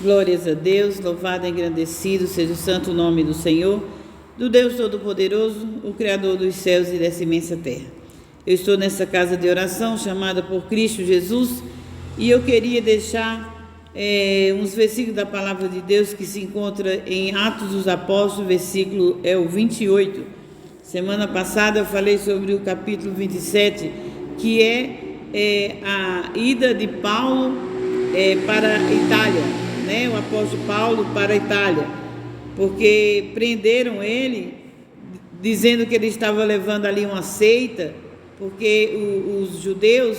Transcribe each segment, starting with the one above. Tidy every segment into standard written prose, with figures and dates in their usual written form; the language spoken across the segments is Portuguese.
Glórias a Deus, louvado e engrandecido seja o santo nome do Senhor, do Deus Todo-Poderoso, o Criador dos céus e dessa imensa terra. Eu estou nessa casa de oração chamada por Cristo Jesus e eu queria deixar uns versículos da palavra de Deus que se encontra em Atos dos Apóstolos, versículo é o 28. Semana passada eu falei sobre o capítulo 27, que é a ida de Paulo para a Itália, né? O apóstolo Paulo para a Itália, porque prenderam ele, dizendo que ele estava levando ali uma seita, porque os judeus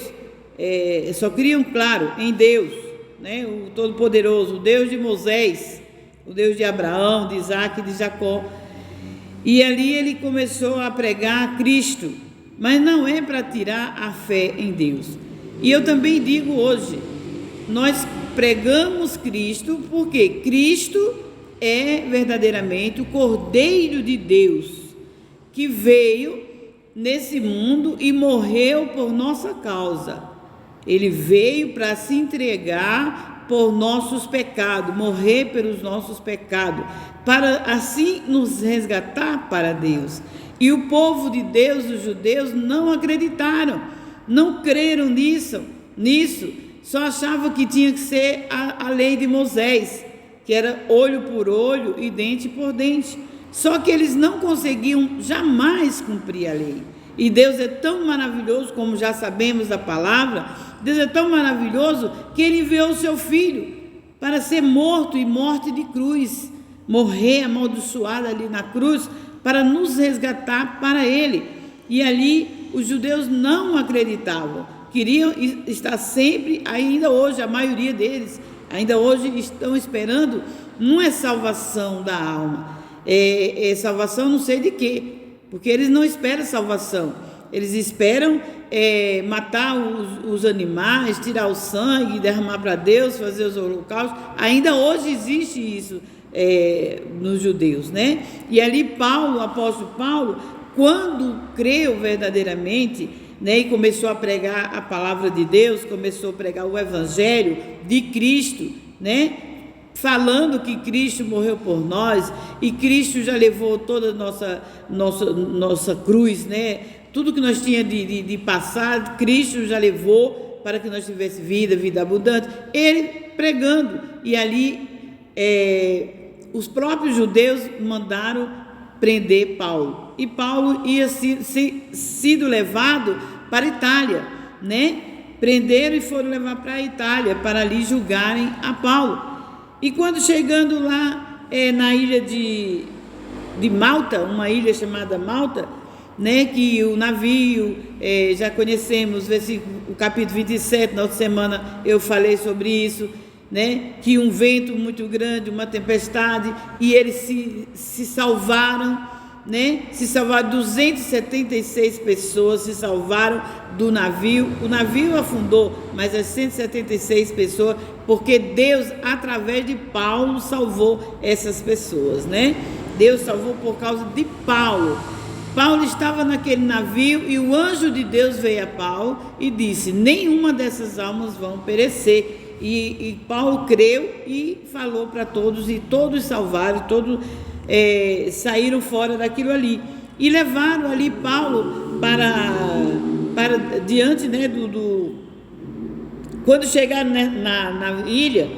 só criam, claro, em Deus, né? O Todo-Poderoso, o Deus de Moisés, o Deus de Abraão, de Isaac e de Jacó. E ali ele começou a pregar Cristo, mas não é para tirar a fé em Deus. E eu também digo hoje, nós pregamos Cristo porque Cristo é verdadeiramente o Cordeiro de Deus, que veio nesse mundo e morreu por nossa causa. Ele veio para se entregar por nossos pecados, morrer pelos nossos pecados, para assim nos resgatar para Deus. E o povo de Deus, os judeus, não acreditaram, não creram nisso, só achavam que tinha que ser a lei de Moisés, que era olho por olho e dente por dente. Só que eles não conseguiam jamais cumprir a lei. E Deus é tão maravilhoso, como já sabemos da palavra, Deus é tão maravilhoso que Ele enviou o seu Filho para ser morto e morte de cruz, morrer amaldiçoado ali na cruz, para nos resgatar para Ele. E ali os judeus não acreditavam, queriam estar sempre, ainda hoje, a maioria deles, ainda hoje estão esperando, não é salvação da alma, é salvação não sei de quê, porque eles não esperam salvação, eles esperam matar os animais, tirar o sangue, derramar para Deus, fazer os holocaustos. Ainda hoje existe isso nos judeus, né? E ali Paulo, o apóstolo Paulo, quando creu verdadeiramente, né, e começou a pregar a palavra de Deus, começou a pregar o evangelho de Cristo, né, falando que Cristo morreu por nós e Cristo já levou toda a nossa cruz, né, tudo que nós tínhamos de passar, Cristo já levou para que nós tivéssemos vida abundante. Ele pregando, e ali os próprios judeus mandaram prender Paulo, e Paulo ia sido levado para a Itália, né? Prenderam e foram levar para a Itália, para ali julgarem a Paulo. E quando chegando lá na ilha de Malta, uma ilha chamada Malta, né, que o navio, já conhecemos o capítulo 27, na outra semana eu falei sobre isso, né, que um vento muito grande, uma tempestade, e eles se salvaram, né, se salvaram, 276 pessoas se salvaram do navio. O navio afundou, mas as 176 pessoas, porque Deus, através de Paulo, salvou essas pessoas, né? Deus salvou por causa de Paulo. Paulo estava naquele navio e o anjo de Deus veio a Paulo e disse: nenhuma dessas almas vão perecer. E Paulo creu e falou para todos, e todos salvaram, todos saíram fora daquilo ali. E levaram ali Paulo para diante, né, quando chegaram na ilha,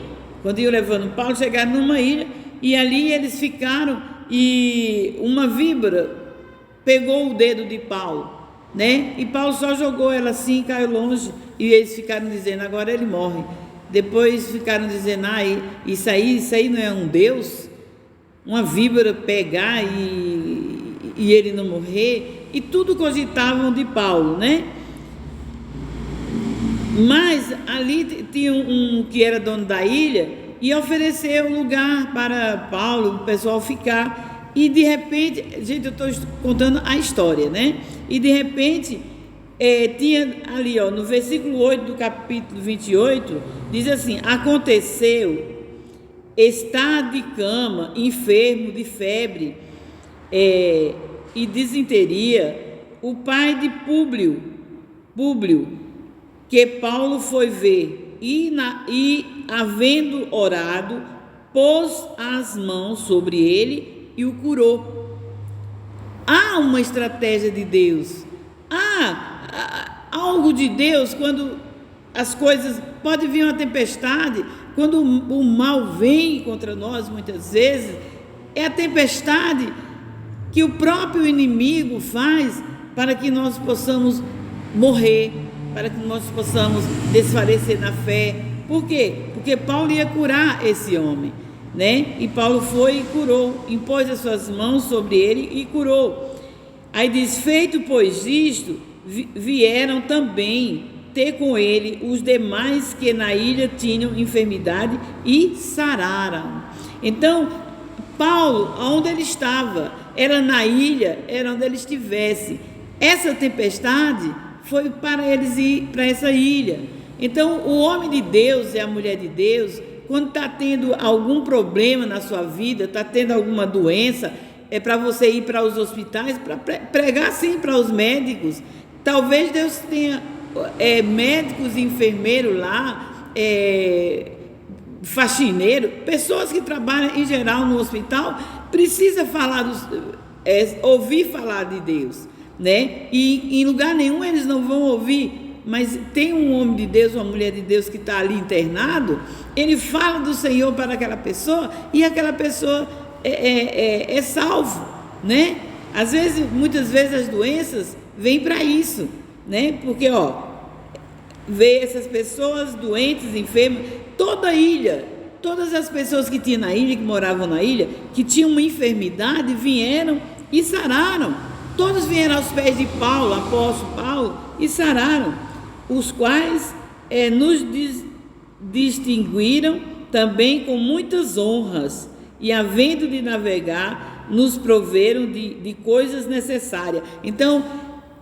quando iam levando Paulo, chegaram numa ilha, e ali eles ficaram, e uma víbora pegou o dedo de Paulo, né? E Paulo só jogou ela assim, caiu longe, e eles ficaram dizendo: agora ele morre. Depois ficaram dizendo: isso aí não é um Deus? Uma víbora pegar e ele não morrer? E tudo cogitavam de Paulo, né? Mas ali tinha um que era dono da ilha e ofereceu um lugar para Paulo, o pessoal ficar. E de repente, gente, eu estou contando a história, né? E de repente, tinha ali, no versículo 8 do capítulo 28, diz assim: aconteceu estar de cama, enfermo de febre e disenteria, o pai de Públio, que Paulo foi ver, e havendo orado, pôs as mãos sobre ele e o curou. Há uma estratégia de Deus, há algo de Deus quando as coisas, pode vir uma tempestade, quando o mal vem contra nós muitas vezes, é a tempestade que o próprio inimigo faz para que nós possamos morrer, para que nós possamos desfalecer na fé. Por quê? Porque Paulo ia curar esse homem, né? E Paulo foi e curou, impôs as suas mãos sobre ele e curou. Aí diz: feito pois isto, vieram também ter com ele os demais que na ilha tinham enfermidade e sararam. Então, Paulo, onde ele estava, era na ilha, era onde ele estivesse. Essa tempestade foi para eles ir para essa ilha. Então, o homem de Deus e a mulher de Deus, quando está tendo algum problema na sua vida, está tendo alguma doença, é para você ir para os hospitais, para pregar sim para os médicos. Talvez Deus tenha médicos e enfermeiros lá, faxineiro, pessoas que trabalham em geral no hospital, precisa falar ouvir falar de Deus, né? E em lugar nenhum eles não vão ouvir, mas tem um homem de Deus, uma mulher de Deus que está ali internado, ele fala do Senhor para aquela pessoa e aquela pessoa é salvo, né? Às vezes, muitas vezes as doenças vêm para isso, né? Porque vê essas pessoas doentes, enfermas, toda a ilha, todas as pessoas que tinham na ilha, que moravam na ilha, que tinham uma enfermidade, vieram e sararam. Todos vieram aos pés de Paulo, apóstolo Paulo, e sararam, os quais nos distinguiram também com muitas honras, e havendo de navegar, nos proveram de coisas necessárias. Então,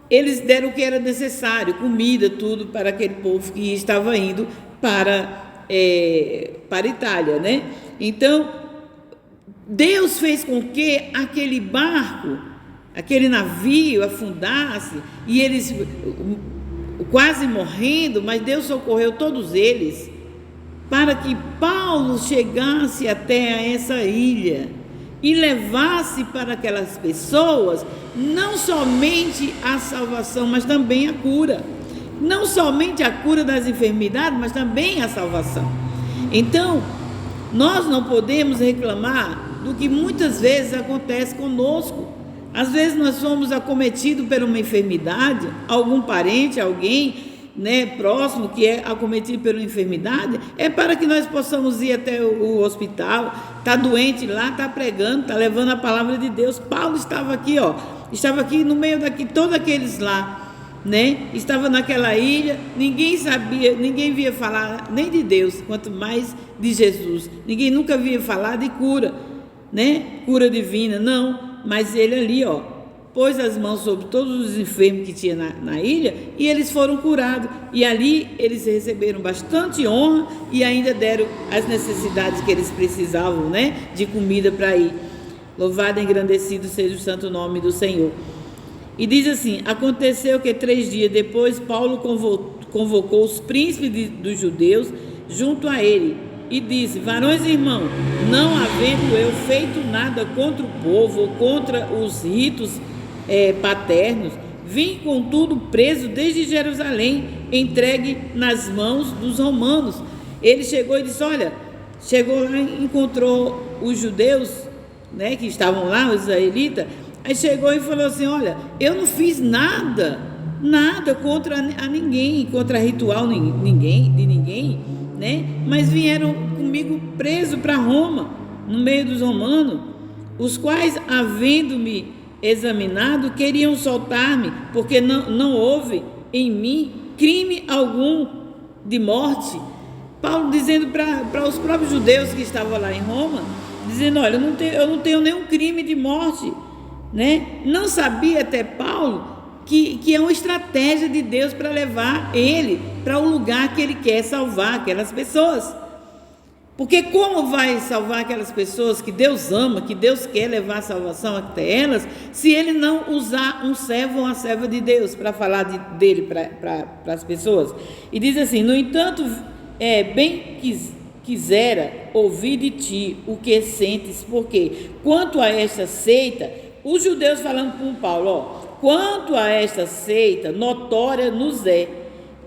eles deram o que era necessário, comida, tudo, para aquele povo que estava indo para a Itália, né? Então, Deus fez com que aquele barco, aquele navio afundasse, e eles quase morrendo, mas Deus socorreu todos eles, para que Paulo chegasse até essa ilha e levasse para aquelas pessoas não somente a salvação, mas também a cura. Não somente a cura das enfermidades, mas também a salvação. Então, nós não podemos reclamar do que muitas vezes acontece conosco. Às vezes nós somos acometidos por uma enfermidade, algum parente, alguém, né, próximo que é acometido por uma enfermidade, é para que nós possamos ir até o hospital, está doente lá, está pregando, está levando a palavra de Deus. Paulo estava aqui, estava aqui no meio daqui, todos aqueles lá, né, estava naquela ilha, ninguém sabia, ninguém via falar nem de Deus, quanto mais de Jesus, ninguém nunca via falar de cura, né, cura divina, não, mas ele ali, pôs as mãos sobre todos os enfermos que tinha na ilha, e eles foram curados, e ali eles receberam bastante honra, e ainda deram as necessidades que eles precisavam, né, de comida para ir. Louvado e engrandecido seja o santo nome do Senhor. E diz assim: aconteceu que 3 dias depois, Paulo convocou os príncipes dos judeus junto a ele, e disse: varões e irmãos, não havendo eu feito nada contra o povo, ou contra os ritos paternos, vim contudo preso desde Jerusalém, entregue nas mãos dos romanos. Ele chegou e disse: chegou lá e encontrou os judeus, né, que estavam lá, os israelitas. Aí chegou e falou assim: eu não fiz nada contra ninguém, contra ritual de ninguém, né? Mas vieram comigo preso para Roma, no meio dos romanos, os quais, havendo-me examinado, queriam soltar-me, porque não houve em mim crime algum de morte. Paulo dizendo para os próprios judeus que estavam lá em Roma, dizendo: eu não tenho nenhum crime de morte, né? Não sabia até Paulo que é uma estratégia de Deus para levar ele para o lugar que ele quer salvar aquelas pessoas. Porque como vai salvar aquelas pessoas que Deus ama, que Deus quer levar a salvação até elas, se ele não usar um servo ou uma serva de Deus para falar dele para as pessoas? E diz assim: no entanto, bem quisera ouvir de ti o que sentes, porque quanto a esta seita, os judeus falando com Paulo, quanto a esta seita, notória nos é,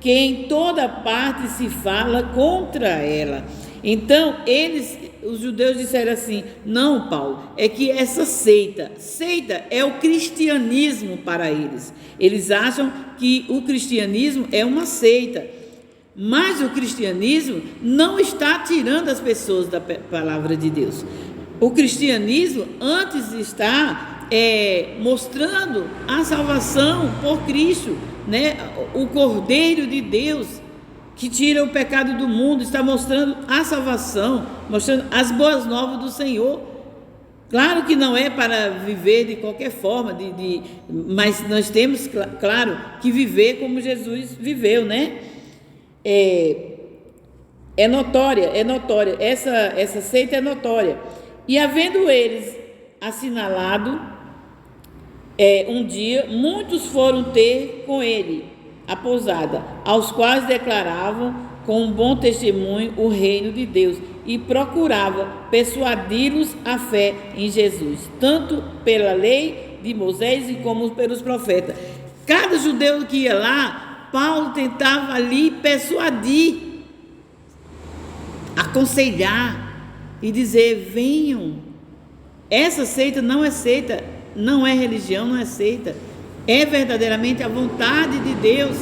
que em toda parte se fala contra ela. Então, os judeus disseram assim, não, Paulo, é que essa seita é o cristianismo para eles. Eles acham que o cristianismo é uma seita, mas o cristianismo não está tirando as pessoas da palavra de Deus. O cristianismo antes está mostrando a salvação por Cristo, né? O Cordeiro de Deus que tira o pecado do mundo, está mostrando a salvação, mostrando as boas novas do Senhor. Claro que não é para viver de qualquer forma, mas nós temos, claro, que viver como Jesus viveu, né? É notória, essa seita é notória. E havendo eles assinalado um dia, muitos foram ter com ele a pousada, aos quais declaravam com um bom testemunho o reino de Deus e procurava persuadi-los à fé em Jesus, tanto pela lei de Moisés e como pelos profetas. Cada judeu que ia lá, Paulo tentava ali persuadir, aconselhar e dizer, venham. Essa seita não é seita, não é religião, não é seita, é verdadeiramente a vontade de Deus.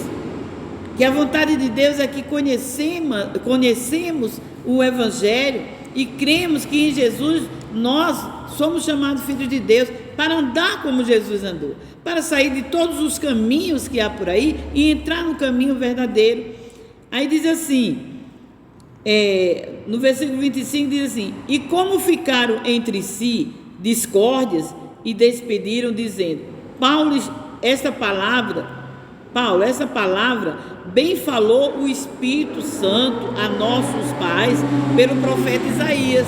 Que a vontade de Deus é que conhecemos o Evangelho e cremos que em Jesus nós somos chamados filhos de Deus para andar como Jesus andou, para sair de todos os caminhos que há por aí e entrar no caminho verdadeiro. Aí diz assim, no versículo 25 diz assim, e como ficaram entre si discórdias e despediram dizendo, Paulo, essa palavra bem falou o Espírito Santo a nossos pais pelo profeta Isaías.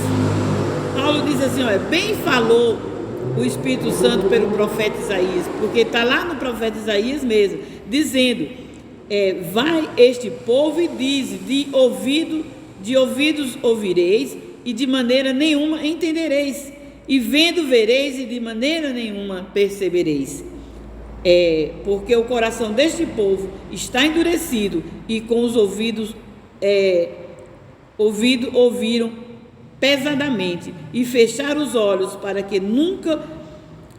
Paulo diz assim, bem falou o Espírito Santo pelo profeta Isaías, porque está lá no profeta Isaías mesmo, dizendo, vai este povo e diz, de ouvidos ouvireis e de maneira nenhuma entendereis, e vendo vereis e de maneira nenhuma percebereis. Porque o coração deste povo está endurecido e com os ouvidos ouviram pesadamente e fecharam os olhos para que nunca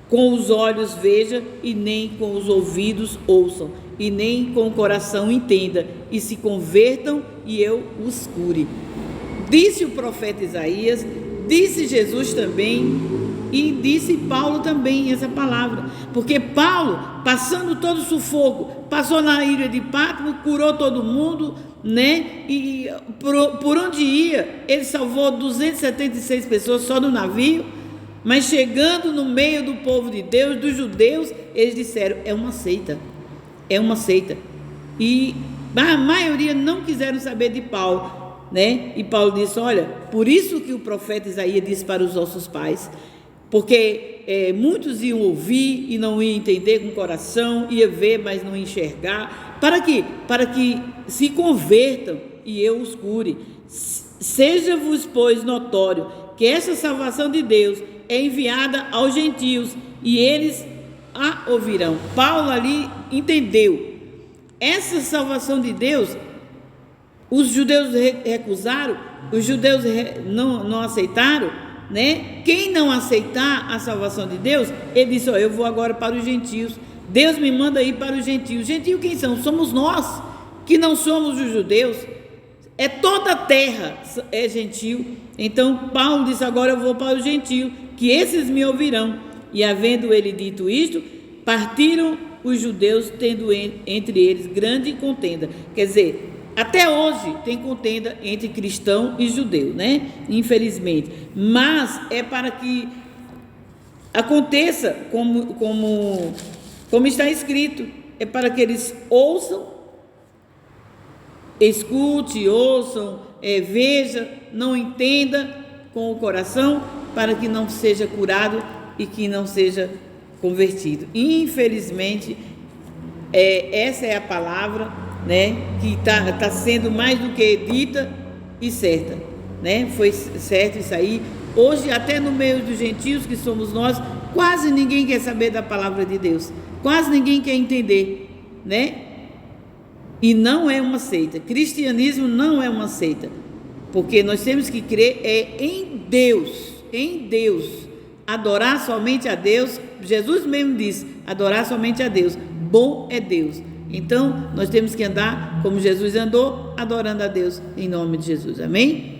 com os olhos veja e nem com os ouvidos ouçam e nem com o coração entenda e se convertam e eu os cure. Disse o profeta Isaías, disse Jesus também e disse Paulo também essa palavra, porque Paulo, passando todo o sufoco, passou na ilha de Patmos, curou todo mundo, né? E por onde ia, ele salvou 276 pessoas só no navio, mas chegando no meio do povo de Deus, dos judeus, eles disseram, é uma seita, e a maioria não quiseram saber de Paulo, né? E Paulo disse, olha, por isso que o profeta Isaías disse para os nossos pais, porque muitos iam ouvir e não iam entender com o coração, ia ver, mas não enxergar, para que se convertam e eu os cure. Seja-vos, pois, notório que essa salvação de Deus é enviada aos gentios e eles a ouvirão. Paulo ali entendeu, essa salvação de Deus, os judeus recusaram, os judeus não aceitaram, né? Quem não aceitar a salvação de Deus, ele disse, eu vou agora para os gentios, Deus me manda ir para os gentios. Gentios quem são? Somos nós, que não somos os judeus, toda a terra é gentil. Então Paulo disse, agora eu vou para os gentios, que esses me ouvirão. E havendo ele dito isto, partiram os judeus, tendo entre eles grande contenda. Quer dizer, até hoje tem contenda entre cristão e judeu, né? Infelizmente. Mas é para que aconteça como está escrito. É para que eles ouçam, veja, não entenda com o coração, para que não seja curado e que não seja convertido. Infelizmente, essa é a palavra, né, que tá sendo mais do que dita e certa, né? Foi certo isso aí. Hoje, até no meio dos gentios, que somos nós, quase ninguém quer saber da palavra de Deus, quase ninguém quer entender, né? E não é uma seita. Cristianismo não é uma seita, porque nós temos que crer em Deus, adorar somente a Deus. Jesus mesmo disse: adorar somente a Deus, bom é Deus. Então nós temos que andar como Jesus andou, adorando a Deus, em nome de Jesus, amém?